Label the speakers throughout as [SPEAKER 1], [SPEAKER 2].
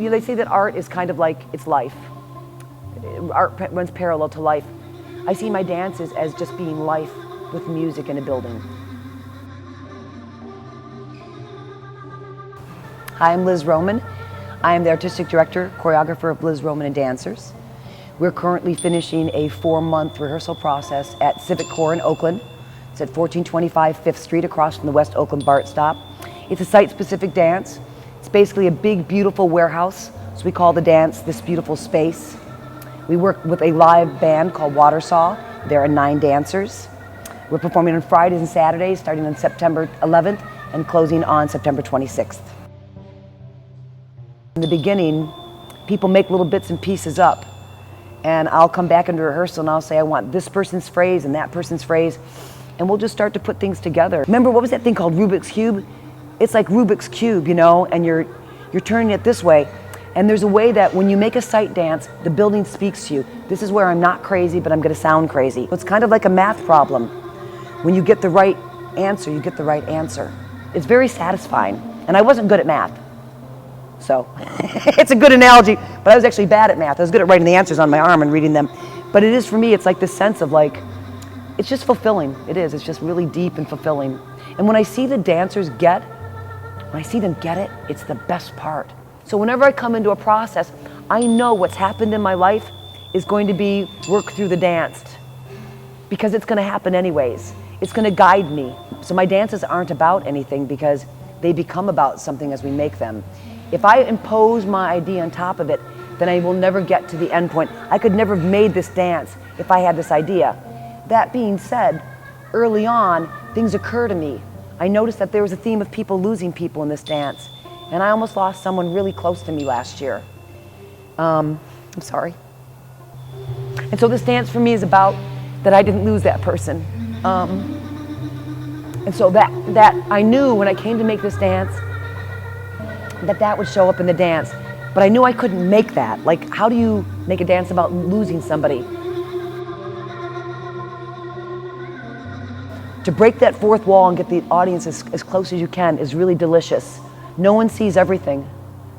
[SPEAKER 1] know, they say that art is kind of like, it's life. Art runs parallel to life. I see my dances as just being life with music in a building. Hi, I'm Lizz Roman. I am the artistic director, choreographer of Lizz Roman and Dancers. We're currently finishing a 4-month rehearsal process at CIVICORPS in Oakland. It's at 1425 5th Street across from the West Oakland BART stop. It's a site-specific dance. It's basically a big, beautiful warehouse. So we call the dance This Beautiful Space. We work with a live band called Watersaw. There are 9 dancers. We're performing on Fridays and Saturdays, starting on September 11th and closing on September 26th. In the beginning, people make little bits and pieces up. And I'll come back into rehearsal and I'll say, I want this person's phrase and that person's phrase. And we'll just start to put things together. Remember, what was that thing called Rubik's Cube? It's like Rubik's Cube, you know, and you're turning it this way. And there's a way that when you make a sight dance, the building speaks to you. This is where I'm not crazy, but I'm gonna sound crazy. It's kind of like a math problem. When you get the right answer, you get the right answer. It's very satisfying. And I wasn't good at math. So, it's a good analogy, but I was actually bad at math. I was good at writing the answers on my arm and reading them. But it is, for me, it's like this sense of like, it's just fulfilling. It is, it's just really deep and fulfilling. And when I see the dancers get it, it's the best part. So whenever I come into a process, I know what's happened in my life is going to be worked through the dance, because it's gonna happen anyways. It's gonna guide me. So my dances aren't about anything because they become about something as we make them. If I impose my idea on top of it, then I will never get to the end point. I could never have made this dance if I had this idea. That being said, early on, things occur to me. I noticed that there was a theme of people losing people in this dance, and I almost lost someone really close to me last year. I'm sorry. And so this dance for me is about that I didn't lose that person. And so that I knew when I came to make this dance, that would show up in the dance. But I knew I couldn't make that. Like, how do you make a dance about losing somebody? To break that fourth wall and get the audience as close as you can is really delicious. No one sees everything.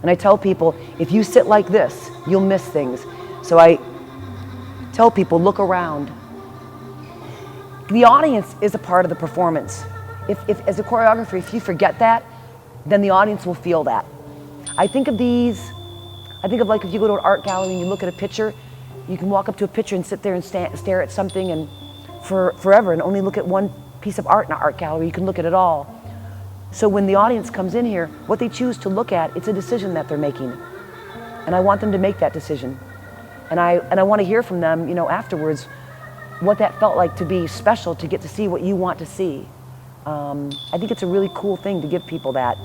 [SPEAKER 1] And I tell people, if you sit like this, you'll miss things. So I tell people, look around. The audience is a part of the performance. If as a choreographer, if you forget that, then the audience will feel that. I think of like if you go to an art gallery and you look at a picture, you can walk up to a picture and sit there and stare at something and forever and only look at one piece of art in an art gallery. You can look at it all. So when the audience comes in here, what they choose to look at, it's a decision that they're making. And I want them to make that decision. And I want to hear from them, you know, afterwards, what that felt like to be special, to get to see what you want to see. I think it's a really cool thing to give people that.